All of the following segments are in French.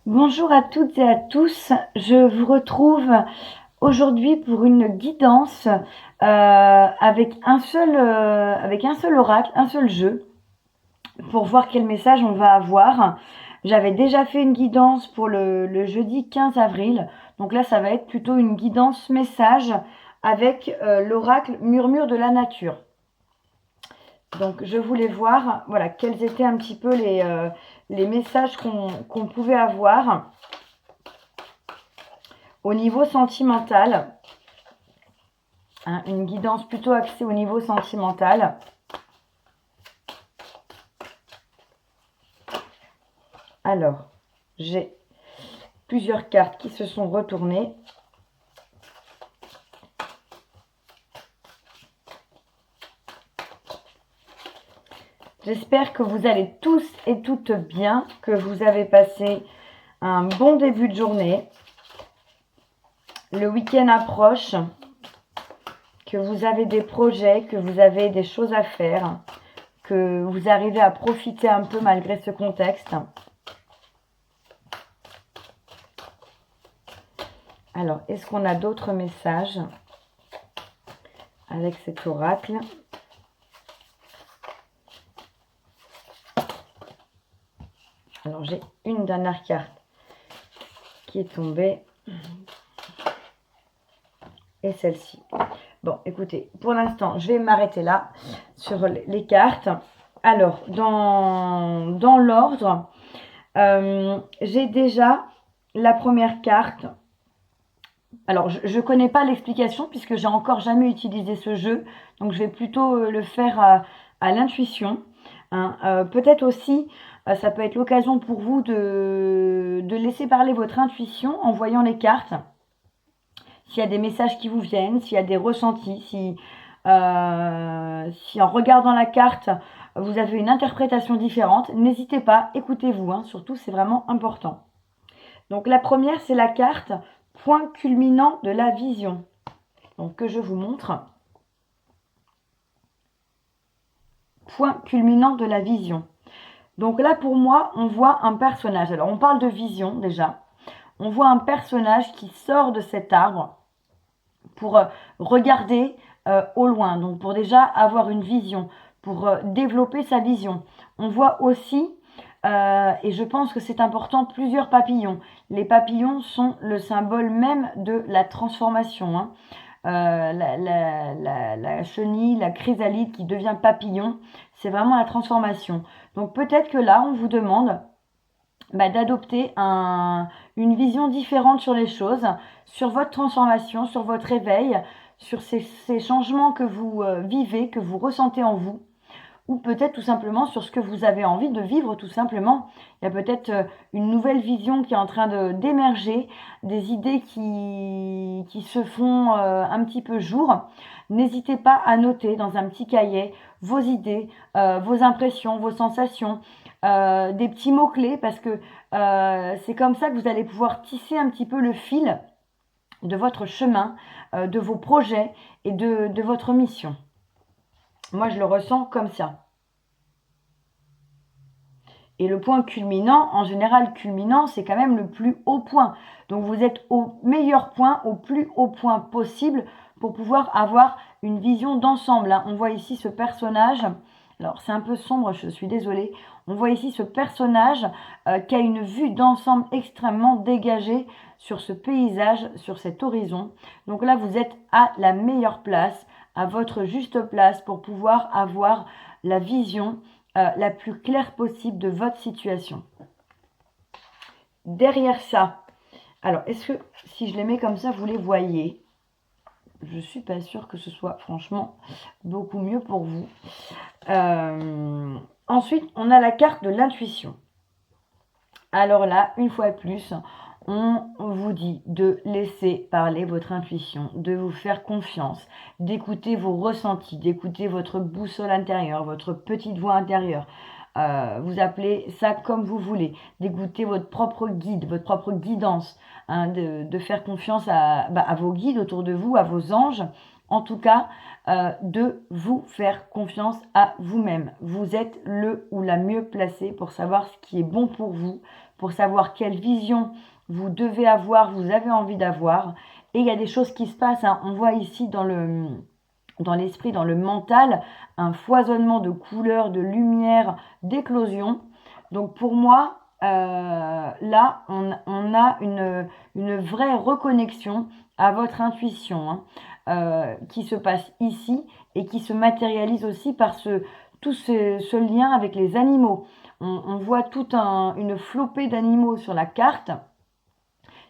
Bonjour à toutes et à tous, je vous retrouve aujourd'hui pour une guidance avec un seul oracle, un seul jeu, pour voir quel message on va avoir. J'avais déjà fait une guidance pour le jeudi 15 avril, donc là ça va être plutôt une guidance message avec l'oracle Murmure de la nature. Donc je voulais voir voilà, quels étaient un petit peu les messages qu'on pouvait avoir. Au niveau sentimental, hein, une guidance plutôt axée au niveau sentimental. Alors, j'ai plusieurs cartes qui se sont retournées. J'espère que vous allez tous et toutes bien, que vous avez passé un bon début de journée. Le week-end approche, que vous avez des projets, que vous avez des choses à faire, que vous arrivez à profiter un peu malgré ce contexte. Alors, est-ce qu'on a d'autres messages avec cet oracle? Alors, j'ai une dernière carte qui est tombée. Et celle-ci. Bon, écoutez, pour l'instant, je vais m'arrêter là sur les cartes. Alors, dans l'ordre, j'ai déjà la première carte. Alors, je ne connais pas l'explication puisque j'ai encore jamais utilisé ce jeu. Donc, je vais plutôt le faire à l'intuition. Hein. Peut-être aussi, ça peut être l'occasion pour vous de laisser parler votre intuition en voyant les cartes. S'il y a des messages qui vous viennent, s'il y a des ressentis, si en regardant la carte, vous avez une interprétation différente, n'hésitez pas, écoutez-vous, hein, surtout c'est vraiment important. Donc la première, c'est la carte point culminant de la vision. Donc que je vous montre. Point culminant de la vision. Donc là, pour moi, on voit un personnage. Alors, on parle de vision déjà. On voit un personnage qui sort de cet arbre pour regarder au loin. Donc, pour déjà avoir une vision, pour développer sa vision. On voit aussi, et je pense que c'est important, plusieurs papillons. Les papillons sont le symbole même de la transformation. Hein. La chenille, la chrysalide qui devient papillon, c'est vraiment la transformation. Donc peut-être que là, on vous demande d'adopter une vision différente sur les choses, sur votre transformation, sur votre réveil, sur ces changements que vous vivez, que vous ressentez en vous, ou peut-être tout simplement sur ce que vous avez envie de vivre tout simplement. Il y a peut-être une nouvelle vision qui est en train d'émerger, des idées qui se font un petit peu jour. N'hésitez pas à noter dans un petit cahier vos idées, vos impressions, vos sensations, des petits mots-clés parce que c'est comme ça que vous allez pouvoir tisser un petit peu le fil de votre chemin, de vos projets et de votre mission. Moi, je le ressens comme ça. Et le point culminant, en général, culminant, c'est quand même le plus haut point. Donc, vous êtes au meilleur point, au plus haut point possible pour pouvoir avoir une vision d'ensemble. Hein. On voit ici ce personnage. Alors, c'est un peu sombre, je suis désolée. On voit ici ce personnage qui a une vue d'ensemble extrêmement dégagée sur ce paysage, sur cet horizon. Donc là, vous êtes à la meilleure place, à votre juste place pour pouvoir avoir la vision la plus claire possible de votre situation. Derrière ça, alors est-ce que si je les mets comme ça, vous les voyez? Je ne suis pas sûre que ce soit franchement beaucoup mieux pour vous. Ensuite, on a la carte de l'intuition. Alors là, une fois de plus, on vous dit de laisser parler votre intuition, de vous faire confiance, d'écouter vos ressentis, d'écouter votre boussole intérieure, votre petite voix intérieure. Vous appelez ça comme vous voulez, d'écouter votre propre guide, votre propre guidance, hein, de faire confiance à vos guides autour de vous, à vos anges. En tout cas, de vous faire confiance à vous-même. Vous êtes le ou la mieux placé pour savoir ce qui est bon pour vous, pour savoir quelle vision vous devez avoir, vous avez envie d'avoir. Et il y a des choses qui se passent, hein. On voit ici dans l'esprit, dans le mental, un foisonnement de couleurs, de lumière, d'éclosion. Donc pour moi, là, on a une vraie reconnexion à votre intuition, hein, qui se passe ici et qui se matérialise aussi par tout ce lien avec les animaux. On voit toute une flopée d'animaux sur la carte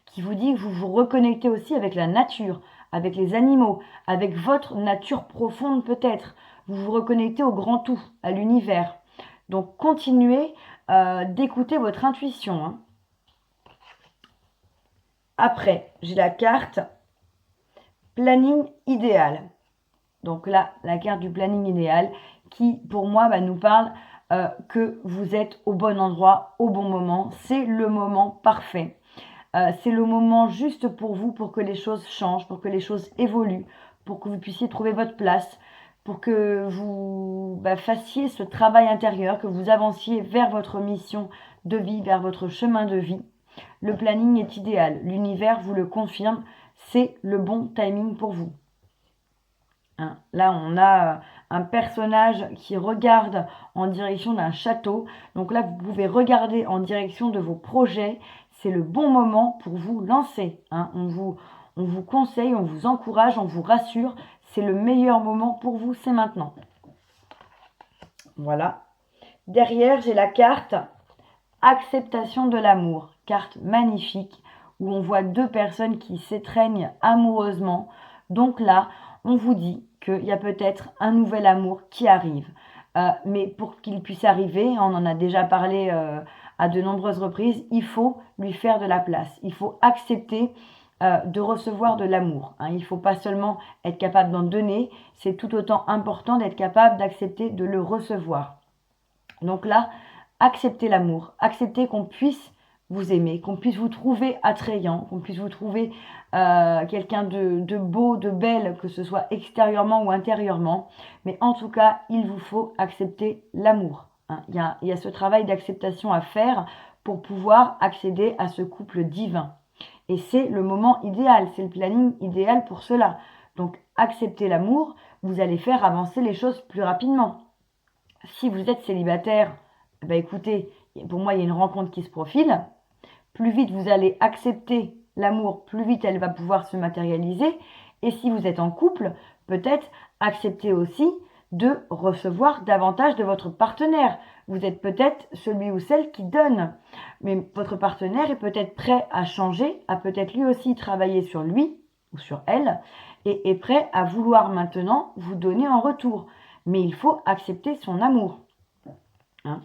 qui vous dit que vous vous reconnectez aussi avec la nature, avec les animaux, avec votre nature profonde peut-être. Vous vous reconnectez au grand tout, à l'univers. Donc continuez d'écouter votre intuition, hein. Après, j'ai la carte planning idéal. Donc là, la carte du planning idéal qui, pour moi, nous parle que vous êtes au bon endroit, au bon moment. C'est le moment parfait. C'est le moment juste pour vous, pour que les choses changent, pour que les choses évoluent, pour que vous puissiez trouver votre place, pour que vous fassiez ce travail intérieur, que vous avanciez vers votre mission de vie, vers votre chemin de vie. Le planning est idéal. L'univers vous le confirme. C'est le bon timing pour vous. Hein, là, on a un personnage qui regarde en direction d'un château. Donc là, vous pouvez regarder en direction de vos projets. C'est le bon moment pour vous lancer, hein. On vous conseille, on vous encourage, on vous rassure. C'est le meilleur moment pour vous, c'est maintenant. Voilà. Derrière, j'ai la carte acceptation de l'amour. Carte magnifique où on voit deux personnes qui s'étreignent amoureusement. Donc là, on vous dit qu'il y a peut-être un nouvel amour qui arrive. Mais pour qu'il puisse arriver, on en a déjà parlé à de nombreuses reprises, il faut lui faire de la place. Il faut accepter de recevoir de l'amour, hein. Il ne faut pas seulement être capable d'en donner, c'est tout autant important d'être capable d'accepter de le recevoir. Donc là, acceptez l'amour, acceptez qu'on puisse vous aimer, qu'on puisse vous trouver attrayant, qu'on puisse vous trouver quelqu'un de beau, de belle, que ce soit extérieurement ou intérieurement. Mais en tout cas, il vous faut accepter l'amour, hein. Il y a ce travail d'acceptation à faire pour pouvoir accéder à ce couple divin. Et c'est le moment idéal, c'est le planning idéal pour cela. Donc, acceptez l'amour, vous allez faire avancer les choses plus rapidement. Si vous êtes célibataire, écoutez, pour moi, il y a une rencontre qui se profile. Plus vite vous allez accepter l'amour, plus vite elle va pouvoir se matérialiser. Et si vous êtes en couple, peut-être accepter aussi de recevoir davantage de votre partenaire. Vous êtes peut-être celui ou celle qui donne. Mais votre partenaire est peut-être prêt à changer, à peut-être lui aussi travailler sur lui ou sur elle, et est prêt à vouloir maintenant vous donner en retour. Mais il faut accepter son amour, hein.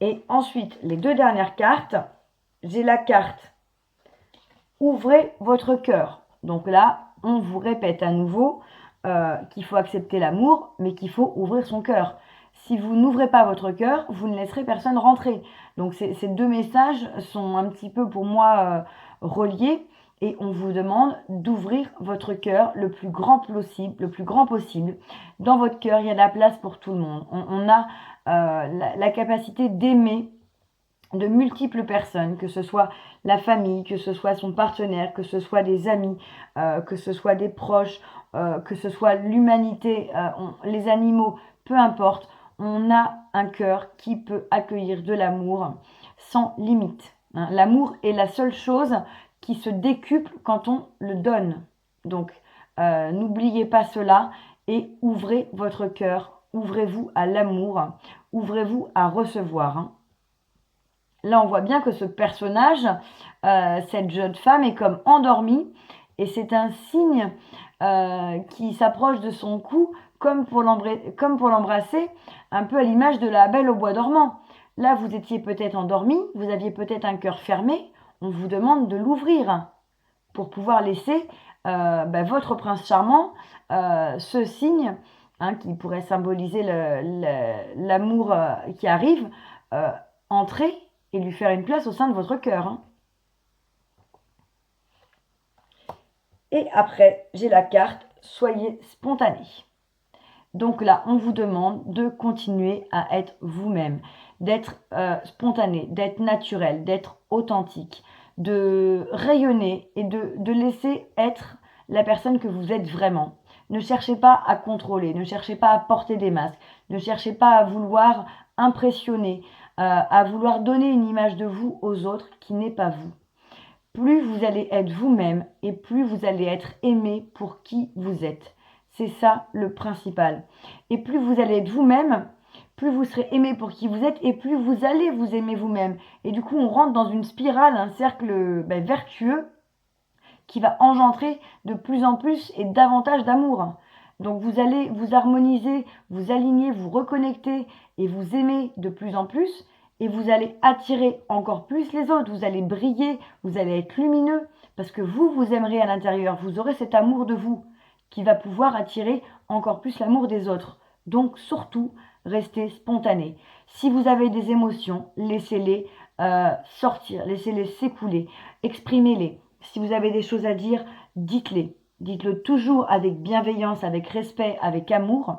Et ensuite, les deux dernières cartes, j'ai la carte ouvrez votre cœur. Donc là, on vous répète à nouveau qu'il faut accepter l'amour, mais qu'il faut ouvrir son cœur. Si vous n'ouvrez pas votre cœur, vous ne laisserez personne rentrer. Donc ces deux messages sont un petit peu pour moi reliés. Et on vous demande d'ouvrir votre cœur le plus grand possible. Dans votre cœur, il y a de la place pour tout le monde. On a la capacité d'aimer de multiples personnes, que ce soit la famille, que ce soit son partenaire, que ce soit des amis, que ce soit des proches, que ce soit l'humanité, les animaux, peu importe. On a un cœur qui peut accueillir de l'amour sans limite, hein. L'amour est la seule chose qui se décuple quand on le donne. Donc, n'oubliez pas cela et ouvrez votre cœur, ouvrez-vous à l'amour, ouvrez-vous à recevoir, hein. Là, on voit bien que ce personnage, cette jeune femme, est comme endormie et c'est un signe qui s'approche de son cou comme pour l'embrasser, un peu à l'image de la Belle au bois dormant. Là, vous étiez peut-être endormi, vous aviez peut-être un cœur fermé, on vous demande de l'ouvrir pour pouvoir laisser votre prince charmant, ce signe, hein, qui pourrait symboliser l'amour qui arrive, entrer et lui faire une place au sein de votre cœur, hein. Et après, j'ai la carte « Soyez spontané ». Donc là, on vous demande de continuer à être vous-même, d'être spontané, d'être naturel, d'être authentique, de rayonner et de laisser être la personne que vous êtes vraiment. Ne cherchez pas à contrôler, ne cherchez pas à porter des masques, ne cherchez pas à vouloir impressionner, à vouloir donner une image de vous aux autres qui n'est pas vous. Plus vous allez être vous-même et plus vous allez être aimé pour qui vous êtes. C'est ça le principal. Et plus vous allez être vous-même, plus vous serez aimé pour qui vous êtes et plus vous allez vous aimer vous-même. Et du coup, on rentre dans une spirale, un cercle vertueux qui va engendrer de plus en plus et davantage d'amour. Donc vous allez vous harmoniser, vous aligner, vous reconnecter et vous aimer de plus en plus et vous allez attirer encore plus les autres, vous allez briller, vous allez être lumineux parce que vous aimerez à l'intérieur, vous aurez cet amour de vous qui va pouvoir attirer encore plus l'amour des autres. Donc surtout, restez spontané. Si vous avez des émotions, laissez-les sortir, laissez-les s'écouler, exprimez-les. Si vous avez des choses à dire, dites-les. Dites-le toujours avec bienveillance, avec respect, avec amour,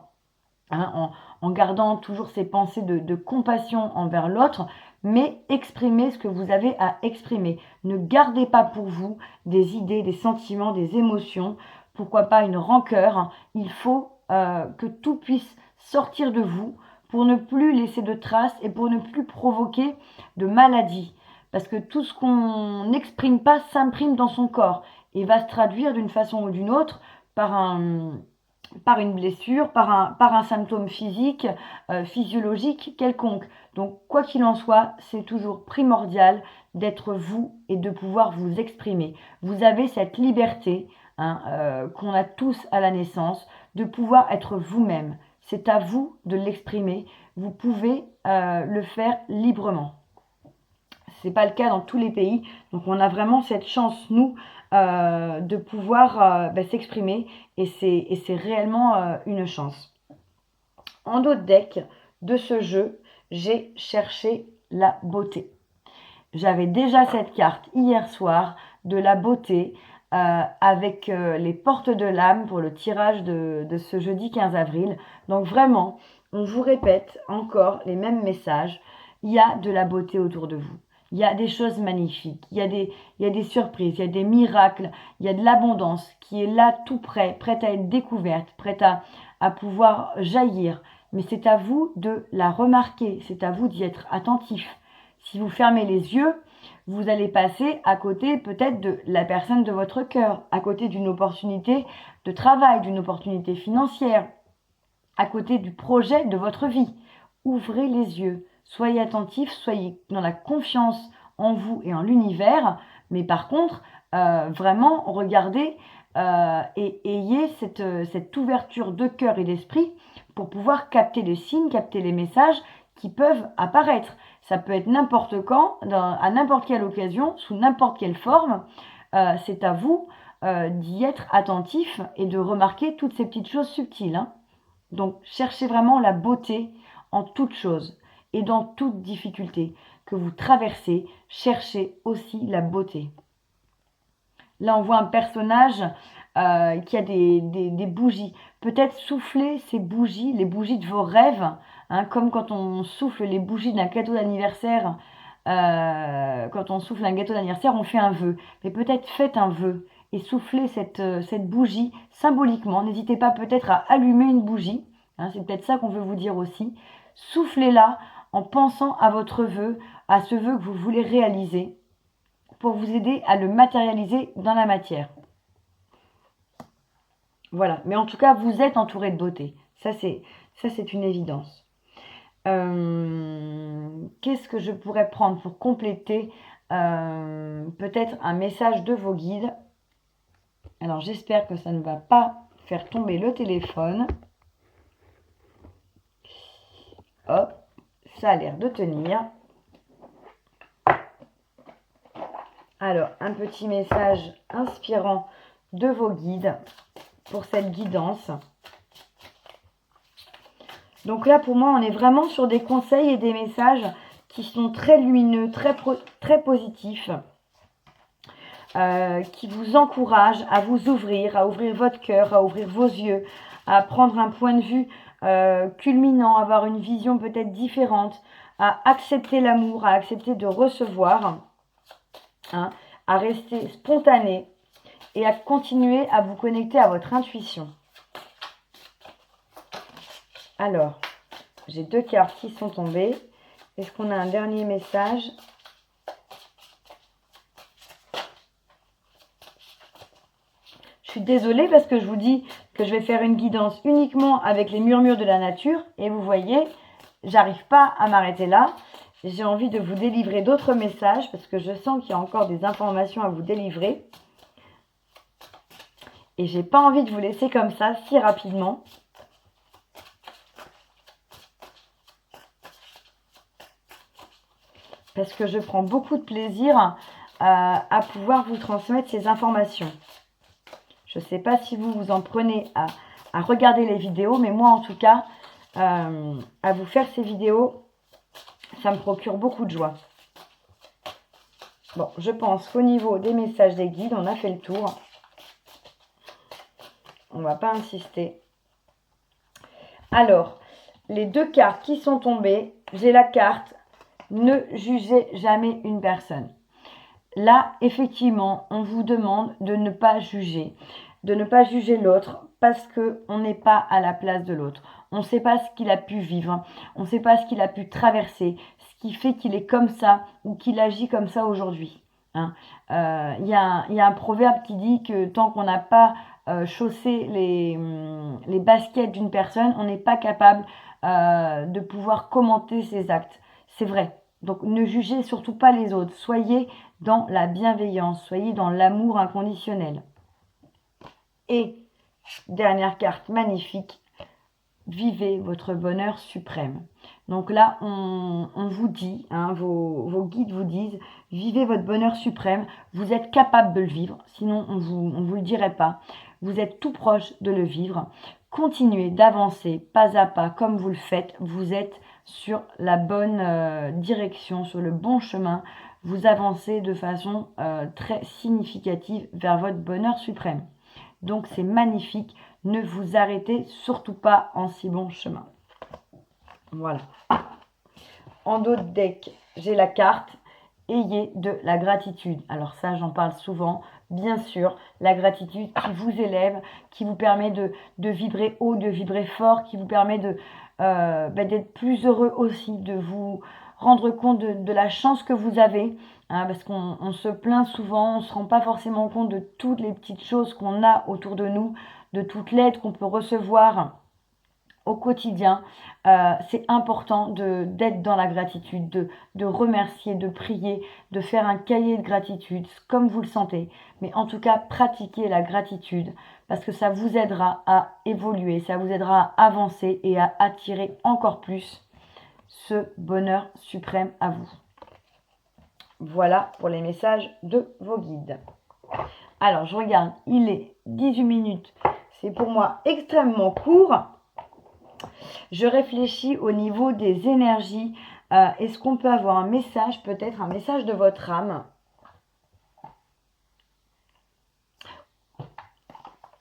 hein, en gardant toujours ces pensées de compassion envers l'autre, mais exprimez ce que vous avez à exprimer. Ne gardez pas pour vous des idées, des sentiments, des émotions, pourquoi pas une rancœur. Il faut que tout puisse sortir de vous pour ne plus laisser de traces et pour ne plus provoquer de maladies. Parce que tout ce qu'on n'exprime pas s'imprime dans son corps et va se traduire d'une façon ou d'une autre par une blessure, par un symptôme physique, physiologique quelconque. Donc, quoi qu'il en soit, c'est toujours primordial d'être vous et de pouvoir vous exprimer. Vous avez cette liberté qu'on a tous à la naissance de pouvoir être vous-même. C'est à vous de l'exprimer. Vous pouvez le faire librement. C'est pas le cas dans tous les pays. Donc on a vraiment cette chance, nous, de pouvoir s'exprimer et c'est réellement une chance. En d'autres decks de ce jeu, j'ai cherché la beauté. J'avais déjà cette carte hier soir de la beauté avec les portes de l'âme pour le tirage de ce jeudi 15 avril. Donc vraiment, on vous répète encore les mêmes messages. Il y a de la beauté autour de vous. Il y a des choses magnifiques, il y a des surprises, il y a des miracles, il y a de l'abondance qui est là tout près, prête à être découverte, prête à pouvoir jaillir. Mais c'est à vous de la remarquer, c'est à vous d'y être attentif. Si vous fermez les yeux, vous allez passer à côté peut-être de la personne de votre cœur, à côté d'une opportunité de travail, d'une opportunité financière, à côté du projet de votre vie. Ouvrez les yeux, soyez attentifs, soyez dans la confiance en vous et en l'univers, mais par contre, vraiment, regardez et ayez cette ouverture de cœur et d'esprit pour pouvoir capter les signes, capter les messages qui peuvent apparaître. Ça peut être n'importe quand, à n'importe quelle occasion, sous n'importe quelle forme. C'est à vous d'y être attentif et de remarquer toutes ces petites choses subtiles. Donc, cherchez vraiment la beauté en toute chose et dans toute difficulté que vous traversez. Cherchez aussi la beauté. Là, on voit un personnage qui a des bougies. Peut-être souffler ces bougies, les bougies de vos rêves, comme quand on souffle les bougies d'un gâteau d'anniversaire. Quand on souffle un gâteau d'anniversaire, on fait un vœu. Mais peut-être faites un vœu et soufflez cette bougie symboliquement. N'hésitez pas peut-être à allumer une bougie. C'est peut-être ça qu'on veut vous dire aussi. Soufflez-la en pensant à votre vœu, à ce vœu que vous voulez réaliser, pour vous aider à le matérialiser dans la matière. Voilà, mais en tout cas, vous êtes entouré de beauté. Ça, c'est une évidence. Qu'est-ce que je pourrais prendre pour compléter peut-être un message de vos guides? Alors, j'espère que ça ne va pas faire tomber le téléphone. Hop, ça a l'air de tenir. Alors, un petit message inspirant de vos guides pour cette guidance. Donc là, pour moi, on est vraiment sur des conseils et des messages qui sont très lumineux, très positifs, qui vous encouragent à vous ouvrir, à ouvrir votre cœur, à ouvrir vos yeux, à prendre un point de vue culminant, avoir une vision peut-être différente, à accepter l'amour, à accepter de recevoir, hein, à rester spontané et à continuer à vous connecter à votre intuition. Alors, j'ai 2 cartes qui sont tombées. Est-ce qu'on a un dernier message? Je suis désolée parce que je vous dis que je vais faire une guidance uniquement avec les murmures de la nature. Et vous voyez, j'arrive pas à m'arrêter là. J'ai envie de vous délivrer d'autres messages parce que je sens qu'il y a encore des informations à vous délivrer. Et j'ai pas envie de vous laisser comme ça si rapidement. Parce que je prends beaucoup de plaisir à pouvoir vous transmettre ces informations. Je ne sais pas si vous vous en prenez à regarder les vidéos, mais moi en tout cas, à vous faire ces vidéos, ça me procure beaucoup de joie. Bon, je pense qu'au niveau des messages des guides, on a fait le tour. On ne va pas insister. Alors, les 2 cartes qui sont tombées, j'ai la carte « Ne jugez jamais une personne ». Là, effectivement, on vous demande de ne pas juger l'autre parce qu'on n'est pas à la place de l'autre. On ne sait pas ce qu'il a pu vivre, on ne sait pas ce qu'il a pu traverser, ce qui fait qu'il est comme ça ou qu'il agit comme ça aujourd'hui. Hein. Y a un proverbe qui dit que tant qu'on n'a pas chaussé les baskets d'une personne, on n'est pas capable de pouvoir commenter ses actes. C'est vrai. Donc ne jugez surtout pas les autres. Soyez dans la bienveillance, soyez dans l'amour inconditionnel. Et dernière carte magnifique, vivez votre bonheur suprême. Donc là, on vous dit, hein, vos guides vous disent, vivez votre bonheur suprême. Vous êtes capable de le vivre, sinon on vous le dirait pas. Vous êtes tout proche de le vivre. Continuez d'avancer pas à pas comme vous le faites. Vous êtes sur la bonne direction, sur le bon chemin. Vous avancez de façon très significative vers votre bonheur suprême. Donc c'est magnifique. Ne vous arrêtez surtout pas en si bon chemin. Voilà. En dos de deck, j'ai la carte « Ayez de la gratitude ». Alors ça, j'en parle souvent. Bien sûr, la gratitude qui vous élève, qui vous permet de vibrer haut, de vibrer fort, qui vous permet d'être plus heureux aussi, de vous rendre compte de la chance que vous avez. Hein, parce qu'on se plaint souvent, on ne se rend pas forcément compte de toutes les petites choses qu'on a autour de nous, de toute l'aide qu'on peut recevoir au quotidien. C'est important d'être dans la gratitude, de remercier, de prier, de faire un cahier de gratitude, comme vous le sentez. Mais en tout cas, pratiquez la gratitude parce que ça vous aidera à évoluer, ça vous aidera à avancer et à attirer encore plus ce bonheur suprême à vous. Voilà pour les messages de vos guides. Alors, je regarde, il est 18 minutes. C'est pour moi extrêmement court. Je réfléchis au niveau des énergies. Est-ce qu'on peut avoir un message, peut-être un message de votre âme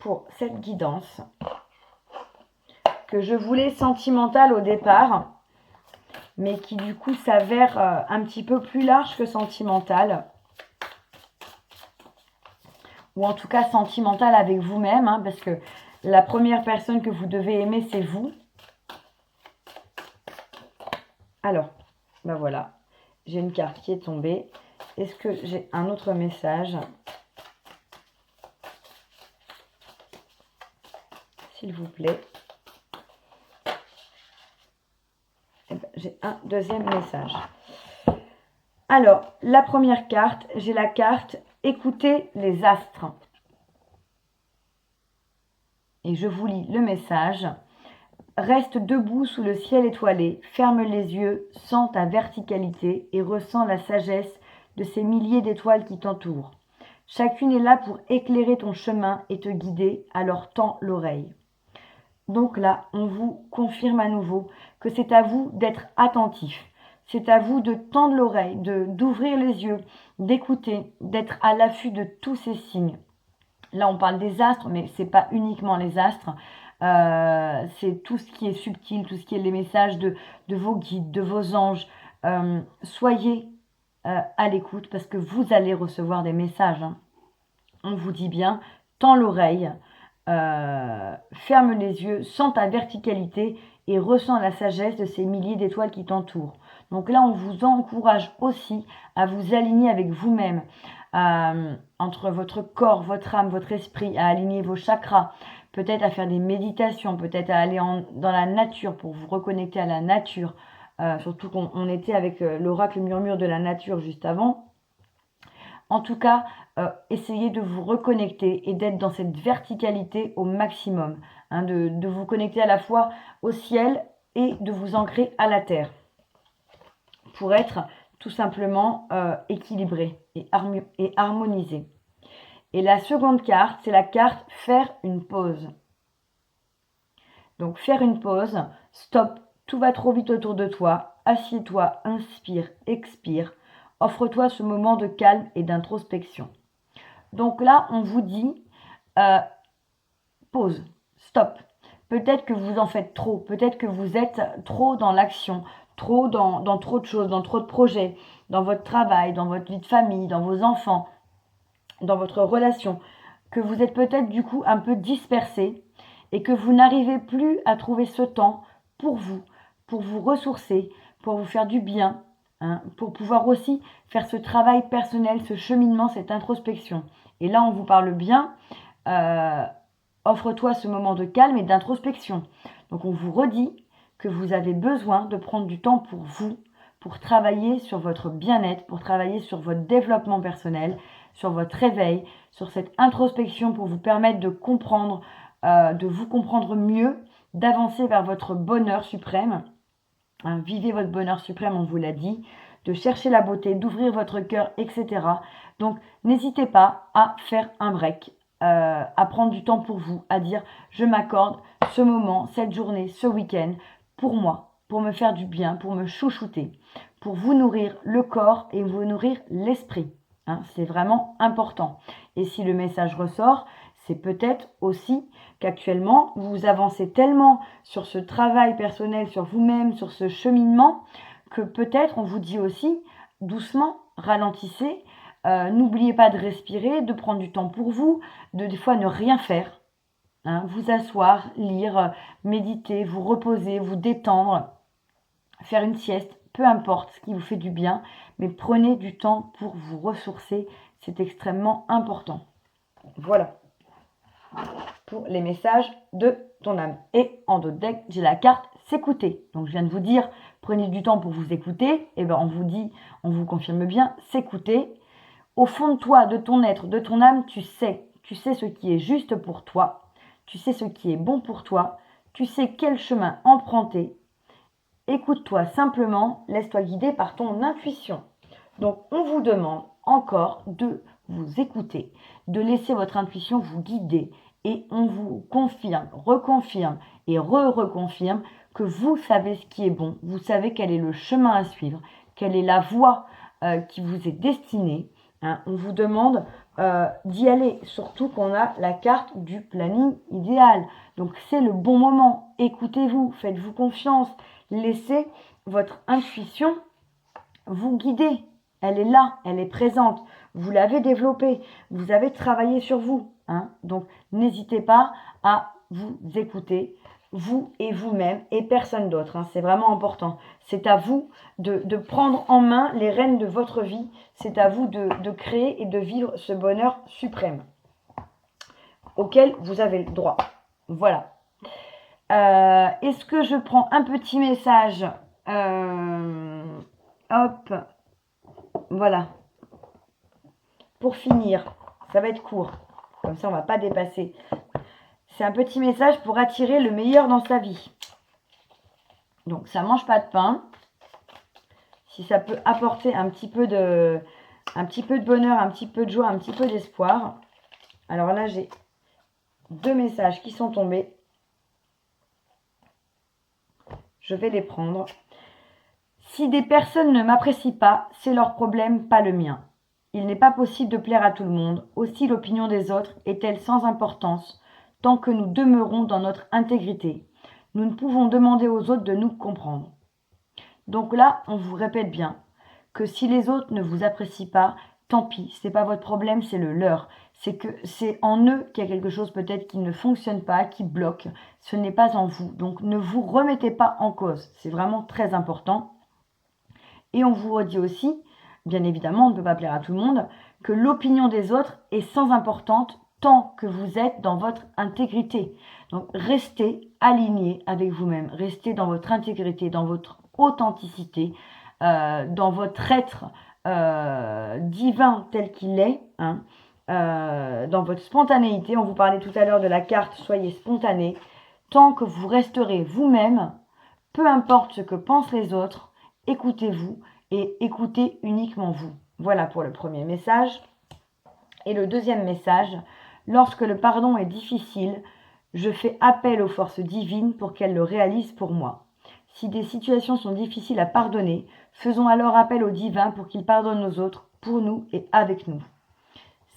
pour cette guidance que je voulais sentimentale au départ, mais qui du coup s'avère un petit peu plus large que sentimentale. Ou en tout cas sentimentale avec vous-même, hein, parce que la première personne que vous devez aimer, c'est vous. Alors, ben voilà, j'ai une carte qui est tombée. Est-ce que j'ai un autre message? S'il vous plaît. Eh ben, j'ai un deuxième message. Alors, la première carte, j'ai la carte « Écoutez les astres ». Et je vous lis le message. Reste debout sous le ciel étoilé, ferme les yeux, sens ta verticalité et ressens la sagesse de ces milliers d'étoiles qui t'entourent. Chacune est là pour éclairer ton chemin et te guider, alors tends l'oreille. Donc là, on vous confirme à nouveau que c'est à vous d'être attentif. C'est à vous de tendre l'oreille, d'ouvrir les yeux, d'écouter, d'être à l'affût de tous ces signes. Là, on parle des astres, mais ce n'est pas uniquement les astres. C'est tout ce qui est subtil, tout ce qui est les messages de vos guides, de vos anges, Soyez à l'écoute parce que vous allez recevoir des messages. Hein. On vous dit bien, tends l'oreille, ferme les yeux, sens ta verticalité et ressens la sagesse de ces milliers d'étoiles qui t'entourent. Donc là, on vous encourage aussi à vous aligner avec vous-même, entre votre corps, votre âme, votre esprit, à aligner vos chakras, peut-être à faire des méditations, peut-être à aller dans la nature pour vous reconnecter à la nature. Surtout qu'on était avec l'oracle murmure de la nature juste avant. En tout cas, essayez de vous reconnecter et d'être dans cette verticalité au maximum. Hein, de vous connecter à la fois au ciel et de vous ancrer à la terre. Pour être tout simplement équilibré et harmonisé. Et la seconde carte, c'est la carte faire une pause. Donc faire une pause, stop, tout va trop vite autour de toi, assieds-toi, inspire, expire, offre-toi ce moment de calme et d'introspection. Donc là, on vous dit, pause, stop. Peut-être que vous en faites trop, peut-être que vous êtes trop dans l'action, trop dans trop de choses, dans trop de projets, dans votre travail, dans votre vie de famille, dans vos enfants, dans votre relation, que vous êtes peut-être du coup un peu dispersé et que vous n'arrivez plus à trouver ce temps pour vous ressourcer, pour vous faire du bien, hein, pour pouvoir aussi faire ce travail personnel, ce cheminement, cette introspection. Et là, on vous parle bien, offre-toi ce moment de calme et d'introspection. Donc on vous redit que vous avez besoin de prendre du temps pour vous, pour travailler sur votre bien-être, pour travailler sur votre développement personnel, sur votre réveil, sur cette introspection pour vous permettre de comprendre, de vous comprendre mieux, d'avancer vers votre bonheur suprême. Hein, vivez votre bonheur suprême, on vous l'a dit, de chercher la beauté, d'ouvrir votre cœur, etc. Donc n'hésitez pas à faire un break, à prendre du temps pour vous, à dire je m'accorde ce moment, cette journée, ce week-end pour moi, pour me faire du bien, pour me chouchouter, pour vous nourrir le corps et vous nourrir l'esprit. Hein, c'est vraiment important. Et si le message ressort, c'est peut-être aussi qu'actuellement, vous avancez tellement sur ce travail personnel, sur vous-même, sur ce cheminement, que peut-être on vous dit aussi, doucement, ralentissez, n'oubliez pas de respirer, de prendre du temps pour vous, de des fois ne rien faire, hein, vous asseoir, lire, méditer, vous reposer, vous détendre, faire une sieste, peu importe ce qui vous fait du bien, mais prenez du temps pour vous ressourcer, c'est extrêmement important. Voilà pour les messages de ton âme. Et en dos de deck, j'ai la carte s'écouter. Donc je viens de vous dire, prenez du temps pour vous écouter. Et bien on vous dit, on vous confirme bien, s'écouter. Au fond de toi, de ton être, de ton âme, tu sais ce qui est juste pour toi. Tu sais ce qui est bon pour toi. Tu sais quel chemin emprunter. Écoute-toi simplement, laisse-toi guider par ton intuition. Donc on vous demande encore de vous écouter, de laisser votre intuition vous guider et on vous confirme, reconfirme et reconfirme que vous savez ce qui est bon, vous savez quel est le chemin à suivre, quelle est la voie qui vous est destinée. Hein. On vous demande d'y aller, surtout qu'on a la carte du planning idéal. Donc c'est le bon moment, écoutez-vous, faites-vous confiance, laissez votre intuition vous guider. Elle est là, elle est présente. Vous l'avez développée, vous avez travaillé sur vous. Hein. Donc, n'hésitez pas à vous écouter, vous et vous-même, et personne d'autre. Hein. C'est vraiment important. C'est à vous de prendre en main les rênes de votre vie. C'est à vous de créer et de vivre ce bonheur suprême auquel vous avez le droit. Voilà. Est-ce que je prends un petit message hop, voilà. Pour finir, ça va être court. Comme ça, on ne va pas dépasser. C'est un petit message pour attirer le meilleur dans sa vie. Donc, ça ne mange pas de pain. Si ça peut apporter un petit peu de bonheur, un petit peu de joie, un petit peu d'espoir. Alors là, j'ai 2 messages qui sont tombés. Je vais les prendre. Si des personnes ne m'apprécient pas, c'est leur problème, pas le mien. Il n'est pas possible de plaire à tout le monde, aussi l'opinion des autres est-elle sans importance, tant que nous demeurons dans notre intégrité. Nous ne pouvons demander aux autres de nous comprendre. Donc là, on vous répète bien que si les autres ne vous apprécient pas, tant pis, ce n'est pas votre problème, c'est le leur. C'est que c'est en eux qu'il y a quelque chose peut-être qui ne fonctionne pas, qui bloque. Ce n'est pas en vous. Donc ne vous remettez pas en cause. C'est vraiment très important. Et on vous redit aussi, bien évidemment, on ne peut pas plaire à tout le monde, que l'opinion des autres est sans importance tant que vous êtes dans votre intégrité. Donc restez aligné avec vous-même, restez dans votre intégrité, dans votre authenticité, dans votre être divin tel qu'il est, hein, dans votre spontanéité. On vous parlait tout à l'heure de la carte, soyez spontané. Tant que vous resterez vous-même, peu importe ce que pensent les autres, écoutez-vous et écoutez uniquement vous. Voilà pour le premier message. Et le deuxième message, lorsque le pardon est difficile, je fais appel aux forces divines pour qu'elles le réalisent pour moi. Si des situations sont difficiles à pardonner, faisons alors appel au divin pour qu'il pardonne aux autres, pour nous et avec nous.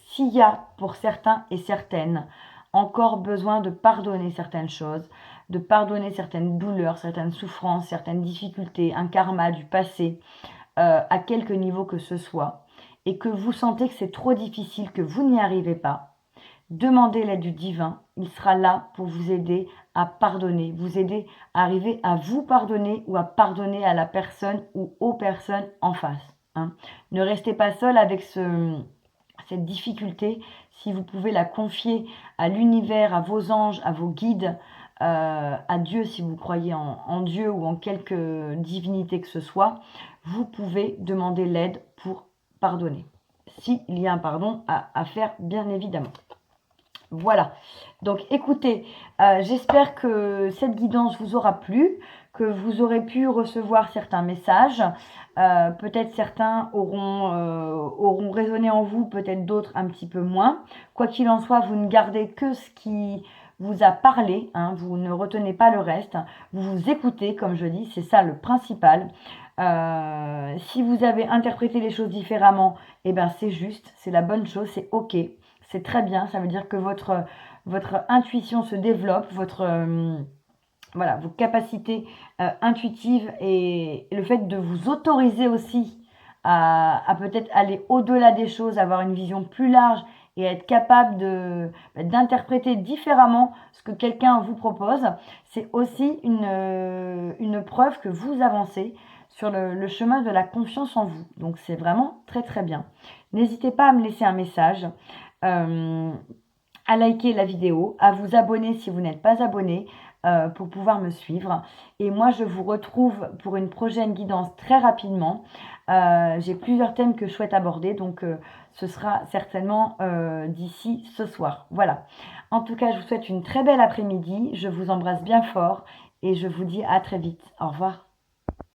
S'il y a pour certains et certaines encore besoin de pardonner certaines choses, de pardonner certaines douleurs, certaines souffrances, certaines difficultés, un karma du passé, à quelque niveau que ce soit, et que vous sentez que c'est trop difficile, que vous n'y arrivez pas, demandez l'aide du divin. Il sera là pour vous aider à pardonner, vous aider à arriver à vous pardonner ou à pardonner à la personne ou aux personnes en face. Hein. Ne restez pas seul avec cette difficulté. Si vous pouvez la confier à l'univers, à vos anges, à vos guides, à Dieu si vous croyez en Dieu ou en quelque divinité que ce soit, vous pouvez demander l'aide pour pardonner. S'il y a un pardon à faire, bien évidemment. Voilà, donc écoutez, j'espère que cette guidance vous aura plu, que vous aurez pu recevoir certains messages. Peut-être certains auront résonné en vous, peut-être d'autres un petit peu moins. Quoi qu'il en soit, vous ne gardez que ce qui vous a parlé, hein, vous ne retenez pas le reste, vous vous écoutez, comme je dis, c'est ça le principal. Si vous avez interprété les choses différemment, eh ben c'est juste, c'est la bonne chose, c'est ok. C'est très bien, ça veut dire que votre intuition se développe, voilà, vos capacités intuitives et le fait de vous autoriser aussi à peut-être aller au-delà des choses, avoir une vision plus large et être capable d'interpréter différemment ce que quelqu'un vous propose, c'est aussi une preuve que vous avancez sur le chemin de la confiance en vous. Donc c'est vraiment très très bien. N'hésitez pas à me laisser un message. À liker la vidéo, à vous abonner si vous n'êtes pas abonné pour pouvoir me suivre. Et moi, je vous retrouve pour une prochaine guidance très rapidement. J'ai plusieurs thèmes que je souhaite aborder, donc ce sera certainement d'ici ce soir. Voilà. En tout cas, je vous souhaite une très belle après-midi. Je vous embrasse bien fort et je vous dis à très vite. Au revoir.